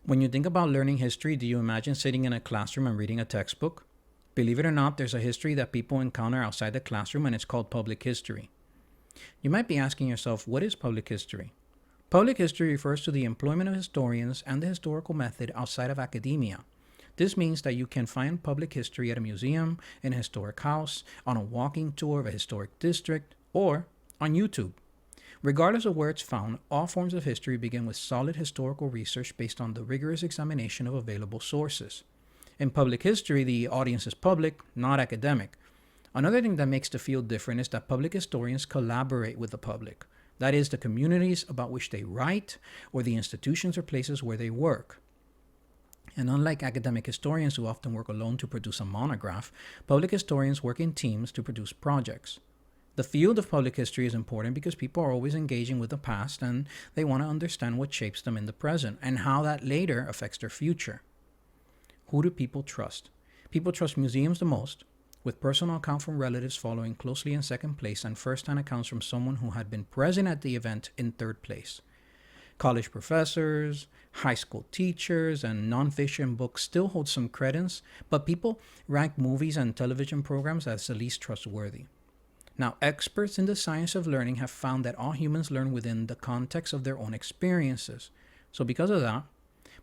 When you think about learning history, do you imagine sitting in a classroom and reading a textbook? Believe it or not, there's a history that people encounter outside the classroom, and it's called public history. You might be asking yourself, what is public history? Public history refers to the employment of historians and the historical method outside of academia. This means that you can find public history at a museum, in a historic house, on a walking tour of a historic district, or on YouTube. Regardless of where it's found, all forms of history begin with solid historical research based on the rigorous examination of available sources. In public history, the audience is public, not academic. Another thing that makes the field different is that public historians collaborate with the public. That is, the communities about which they write, or the institutions or places where they work. And unlike academic historians who often work alone to produce a monograph, public historians work in teams to produce projects. The field of public history is important because people are always engaging with the past and they want to understand what shapes them in the present and how that later affects their future. Who do people trust? People trust museums the most, with personal account from relatives following closely in second place and first-hand accounts from someone who had been present at the event in third place. College professors, high school teachers, and nonfiction books still hold some credence, but people rank movies and television programs as the least trustworthy. Now, experts in the science of learning have found that all humans learn within the context of their own experiences. So because of that,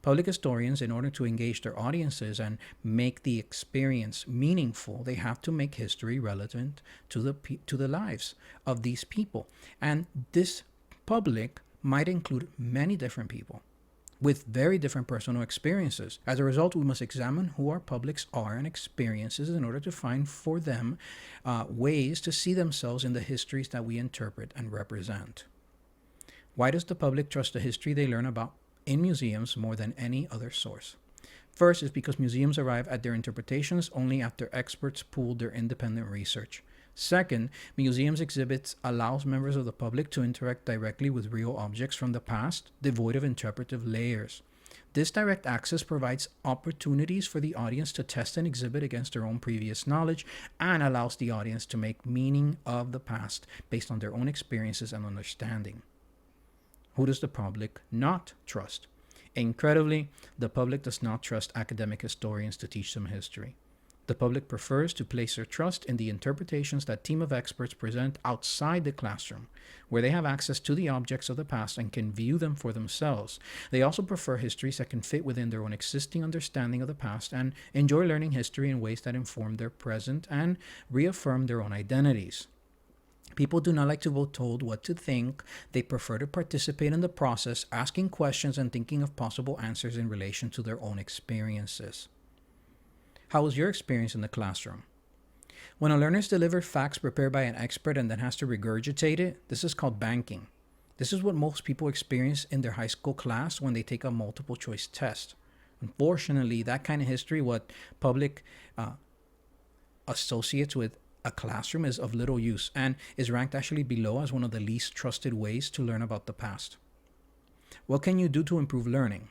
public historians, in order to engage their audiences and make the experience meaningful, they have to make history relevant to the lives of these people. And this public might include many different people with very different personal experiences. As a result, we must examine who our publics are and experiences in order to find for them ways to see themselves in the histories that we interpret and represent. Why does the public trust the history they learn about in museums more than any other source? First is because museums arrive at their interpretations only after experts pooled their independent research. Second, museums exhibits allows members of the public to interact directly with real objects from the past, devoid of interpretive layers. This direct access provides opportunities for the audience to test an exhibit against their own previous knowledge and allows the audience to make meaning of the past based on their own experiences and understanding. Who does the public not trust? Incredibly, the public does not trust academic historians to teach them history. The public prefers to place their trust in the interpretations that team of experts present outside the classroom, where they have access to the objects of the past and can view them for themselves. They also prefer histories that can fit within their own existing understanding of the past and enjoy learning history in ways that inform their present and reaffirm their own identities. People do not like to be told what to think. They prefer to participate in the process, asking questions and thinking of possible answers in relation to their own experiences. How was your experience in the classroom? When a learner is delivered facts prepared by an expert and then has to regurgitate it, this is called banking. This is what most people experience in their high school class when they take a multiple choice test. Unfortunately, that kind of history, what public associates with a classroom, is of little use and is ranked actually below as one of the least trusted ways to learn about the past. What can you do to improve learning?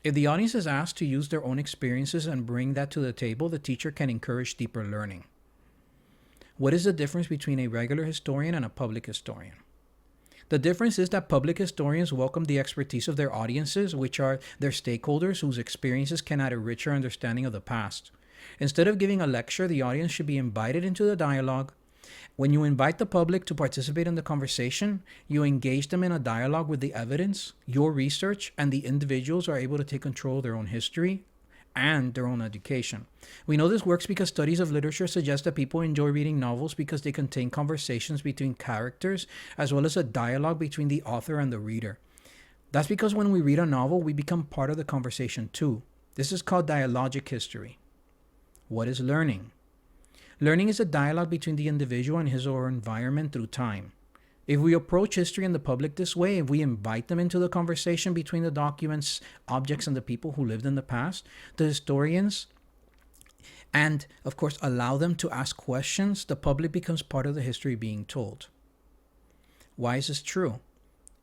If the audience is asked to use their own experiences and bring that to the table, the teacher can encourage deeper learning. What is the difference between a regular historian and a public historian? The difference is that public historians welcome the expertise of their audiences, which are their stakeholders whose experiences can add a richer understanding of the past. Instead of giving a lecture, the audience should be invited into the dialogue. When you invite the public to participate in the conversation, you engage them in a dialogue with the evidence, your research, and the individuals are able to take control of their own history and their own education. We know this works because studies of literature suggest that people enjoy reading novels because they contain conversations between characters as well as a dialogue between the author and the reader. That's because when we read a novel, we become part of the conversation too. This is called dialogic history. What is learning? Learning is a dialogue between the individual and his or her environment through time. If we approach history and the public this way, if we invite them into the conversation between the documents, objects, and the people who lived in the past, the historians, and of course allow them to ask questions, the public becomes part of the history being told. Why is this true?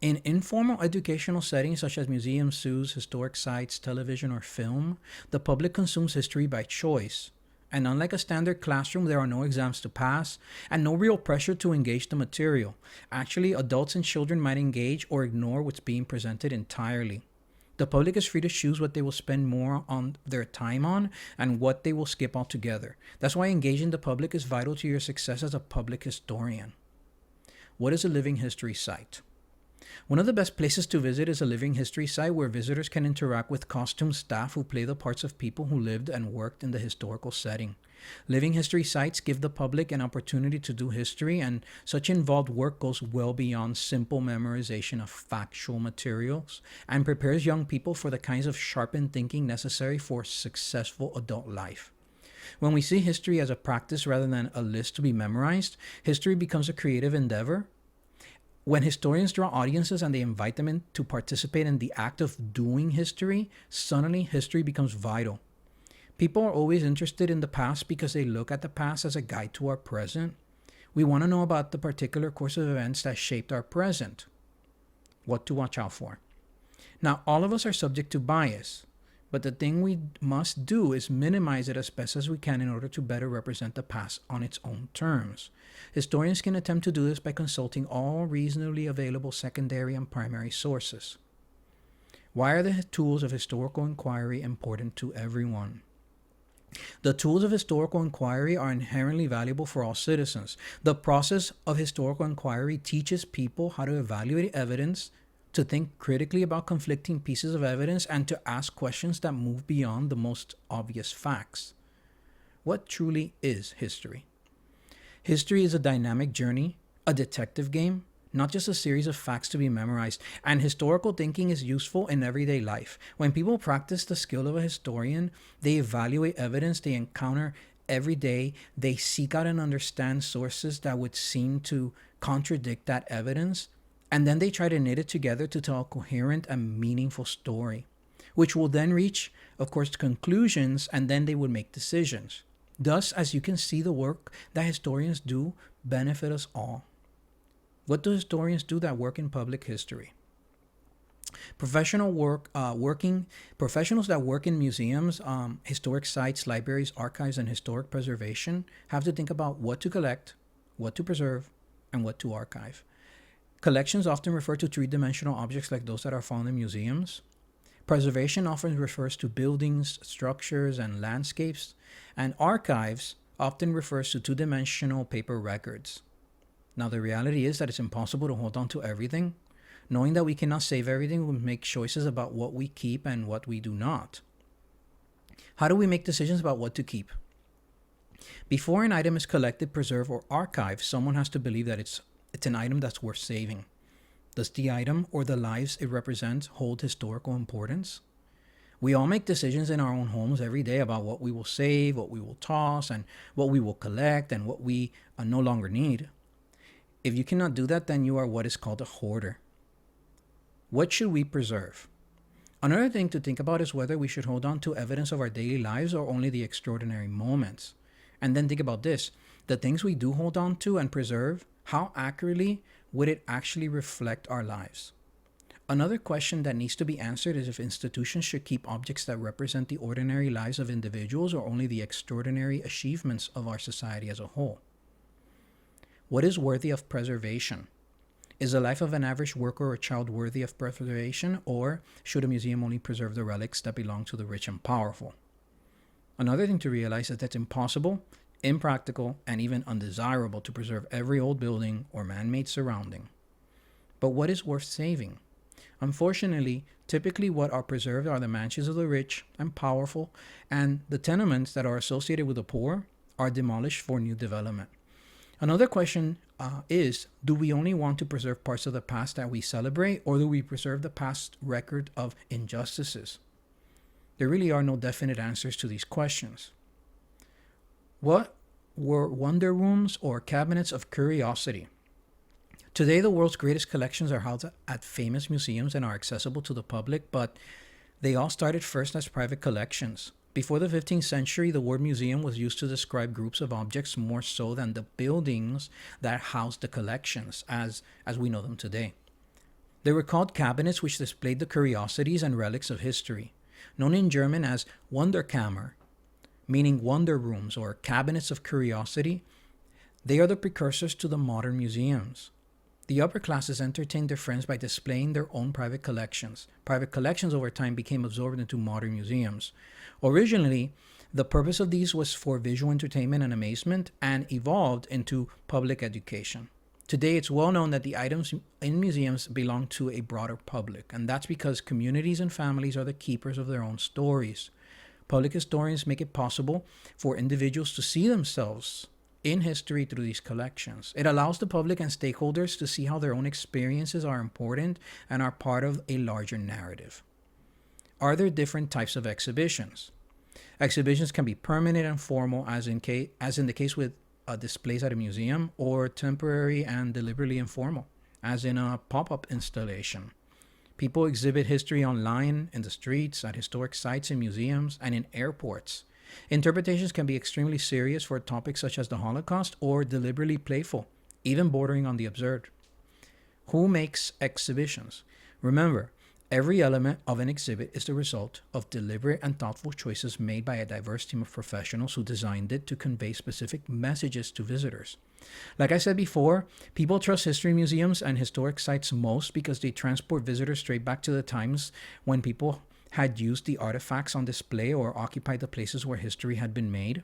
In informal educational settings such as museums, zoos, historic sites, television, or film, the public consumes history by choice. And unlike a standard classroom, there are no exams to pass and no real pressure to engage the material. Actually, adults and children might engage or ignore what's being presented entirely. The public is free to choose what they will spend more on their time on and what they will skip altogether. That's why engaging the public is vital to your success as a public historian. What is a living history site? One of the best places to visit is a living history site where visitors can interact with costumed staff who play the parts of people who lived and worked in the historical setting. Living history sites give the public an opportunity to do history, and such involved work goes well beyond simple memorization of factual materials and prepares young people for the kinds of sharpened thinking necessary for successful adult life. When we see history as a practice rather than a list to be memorized, history becomes a creative endeavor. When historians draw audiences and they invite them in to participate in the act of doing history, suddenly history becomes vital. People are always interested in the past because they look at the past as a guide to our present. We want to know about the particular course of events that shaped our present. What to watch out for. Now, all of us are subject to bias, but the thing we must do is minimize it as best as we can in order to better represent the past on its own terms. Historians can attempt to do this by consulting all reasonably available secondary and primary sources. Why are the tools of historical inquiry important to everyone? The tools of historical inquiry are inherently valuable for all citizens. The process of historical inquiry teaches people how to evaluate evidence, to think critically about conflicting pieces of evidence, and to ask questions that move beyond the most obvious facts. What truly is history? History is a dynamic journey, a detective game, not just a series of facts to be memorized, and historical thinking is useful in everyday life. When people practice the skill of a historian, they evaluate evidence they encounter every day, they seek out and understand sources that would seem to contradict that evidence, and then they try to knit it together to tell a coherent and meaningful story, which will then reach, of course, conclusions, and then they would make decisions. Thus, as you can see, the work that historians do benefit us all. What do historians do that work in public history? Professionals that work in museums, historic sites, libraries, archives, and historic preservation have to think about what to collect, what to preserve, and what to archive. Collections often refer to three-dimensional objects like those that are found in museums. Preservation often refers to buildings, structures, and landscapes, and archives often refers to two-dimensional paper records. Now, the reality is that it's impossible to hold on to everything. Knowing that we cannot save everything, we make choices about what we keep and what we do not. How do we make decisions about what to keep? Before an item is collected, preserved, or archived, someone has to believe that it's an item that's worth saving. Does the item or the lives it represents hold historical importance? We all make decisions in our own homes every day about what we will save, what we will toss, and what we will collect, and what we no longer need. If you cannot do that, then you are what is called a hoarder. What should we preserve? Another thing to think about is whether we should hold on to evidence of our daily lives or only the extraordinary moments. And then think about this. The things we do hold on to and preserve, how accurately would it actually reflect our lives? Another question that needs to be answered is if institutions should keep objects that represent the ordinary lives of individuals or only the extraordinary achievements of our society as a whole. What is worthy of preservation? Is the life of an average worker or child worthy of preservation, or should a museum only preserve the relics that belong to the rich and powerful? Another thing to realize is that it's impossible, impractical, and even undesirable to preserve every old building or man-made surrounding. But what is worth saving? Unfortunately, typically what are preserved are the mansions of the rich and powerful, and the tenements that are associated with the poor are demolished for new development. Another question is, do we only want to preserve parts of the past that we celebrate, or do we preserve the past record of injustices? There really are no definite answers to these questions. What were wonder rooms or cabinets of curiosity? Today, the world's greatest collections are housed at famous museums and are accessible to the public, but they all started first as private collections. Before the 15th century, the word museum was used to describe groups of objects more so than the buildings that housed the collections as we know them today. They were called cabinets, which displayed the curiosities and relics of history, known in German as Wunderkammer, meaning wonder rooms or cabinets of curiosity. They are the precursors to the modern museums. The upper classes entertained their friends by displaying their own private collections. Private collections over time became absorbed into modern museums. Originally, the purpose of these was for visual entertainment and amazement and evolved into public education. Today, it's well known that the items in museums belong to a broader public, and that's because communities and families are the keepers of their own stories. Public historians make it possible for individuals to see themselves in history through these collections. It allows the public and stakeholders to see how their own experiences are important and are part of a larger narrative. Are there different types of exhibitions? Exhibitions can be permanent and formal, as in the case with displays at a museum, or temporary and deliberately informal, as in a pop-up installation. People exhibit history online, in the streets, at historic sites in museums, and in airports. Interpretations can be extremely serious for topics such as the Holocaust, or deliberately playful, even bordering on the absurd. Who makes exhibitions? Remember, every element of an exhibit is the result of deliberate and thoughtful choices made by a diverse team of professionals who designed it to convey specific messages to visitors. Like I said before, people trust history museums and historic sites most because they transport visitors straight back to the times when people had used the artifacts on display or occupied the places where history had been made.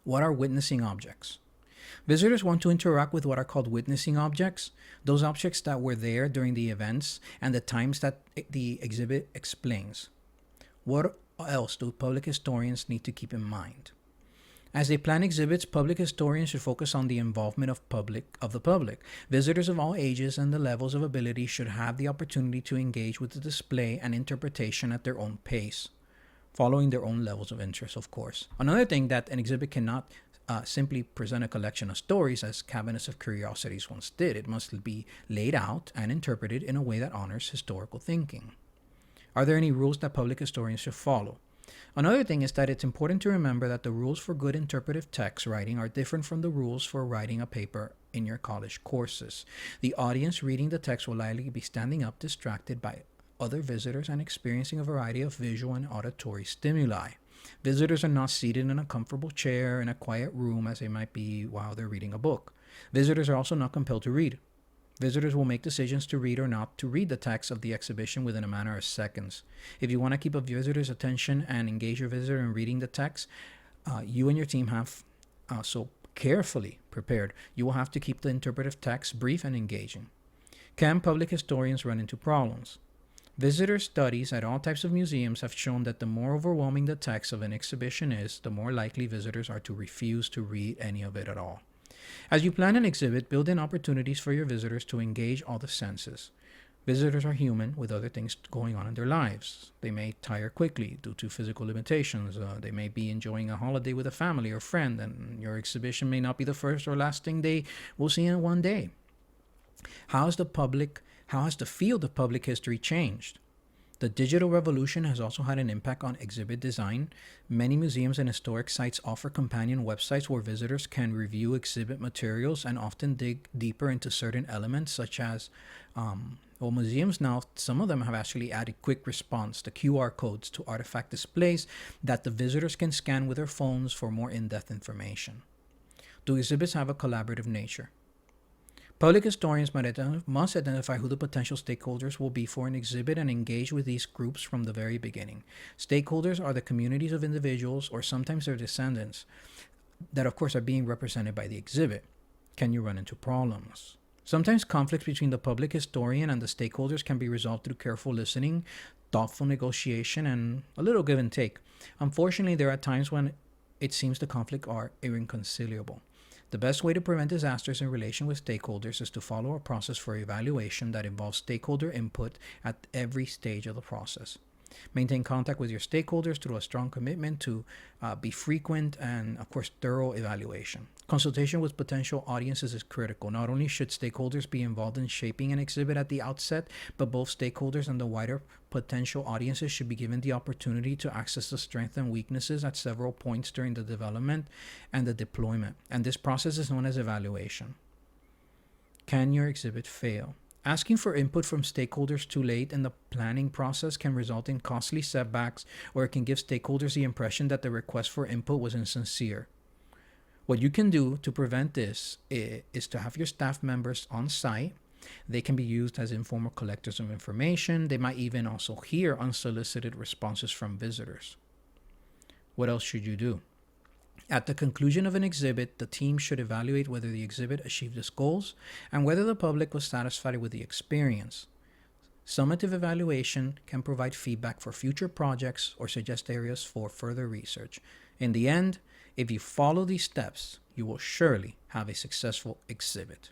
What are witnessing objects? Visitors want to interact with what are called witnessing objects, those objects that were there during the events and the times that the exhibit explains. What else do public historians need to keep in mind? As they plan exhibits, public historians should focus on the involvement of the public. Visitors of all ages and the levels of ability should have the opportunity to engage with the display and interpretation at their own pace, following their own levels of interest, of course. Another thing that an exhibit cannot simply present a collection of stories as cabinets of curiosities once did. It must be laid out and interpreted in a way that honors historical thinking. Are there any rules that public historians should follow? Another thing is that it's important to remember that the rules for good interpretive text writing are different from the rules for writing a paper in your college courses. The audience reading the text will likely be standing up, distracted by other visitors, and experiencing a variety of visual and auditory stimuli. Visitors are not seated in a comfortable chair in a quiet room as they might be while they're reading a book. Visitors are also not compelled to read. Visitors will make decisions to read or not to read the text of the exhibition within a matter of seconds. If you want to keep a visitor's attention and engage your visitor in reading the text, you and your team have so carefully prepared. You will have to keep the interpretive text brief and engaging. Can public historians run into problems? Visitor studies at all types of museums have shown that the more overwhelming the text of an exhibition is, the more likely visitors are to refuse to read any of it at all. As you plan an exhibit, build in opportunities for your visitors to engage all the senses. Visitors are human with other things going on in their lives. They may tire quickly due to physical limitations. They may be enjoying a holiday with a family or friend, and your exhibition may not be the first or last thing they will see in one day. How has the field of public history changed? The digital revolution has also had an impact on exhibit design. Many museums and historic sites offer companion websites where visitors can review exhibit materials and often dig deeper into certain elements, such as, museums now, some of them have actually added quick response, the QR codes, to artifact displays that the visitors can scan with their phones for more in-depth information. Do exhibits have a collaborative nature? Public historians must identify who the potential stakeholders will be for an exhibit and engage with these groups from the very beginning. Stakeholders are the communities of individuals, or sometimes their descendants, that of course are being represented by the exhibit. Can you run into problems? Sometimes conflicts between the public historian and the stakeholders can be resolved through careful listening, thoughtful negotiation, and a little give and take. Unfortunately, there are times when it seems the conflicts are irreconcilable. The best way to prevent disasters in relation with stakeholders is to follow a process for evaluation that involves stakeholder input at every stage of the process. Maintain contact with your stakeholders through a strong commitment to be frequent and, of course, thorough evaluation. Consultation with potential audiences is critical. Not only should stakeholders be involved in shaping an exhibit at the outset, but both stakeholders and the wider potential audiences should be given the opportunity to access the strengths and weaknesses at several points during the development and the deployment. And this process is known as evaluation. Can your exhibit fail? Asking for input from stakeholders too late in the planning process can result in costly setbacks, or it can give stakeholders the impression that the request for input was insincere. What you can do to prevent this is to have your staff members on site. They can be used as informal collectors of information. They might even also hear unsolicited responses from visitors. What else should you do? At the conclusion of an exhibit, the team should evaluate whether the exhibit achieved its goals and whether the public was satisfied with the experience. Summative evaluation can provide feedback for future projects or suggest areas for further research. In the end, if you follow these steps, you will surely have a successful exhibit.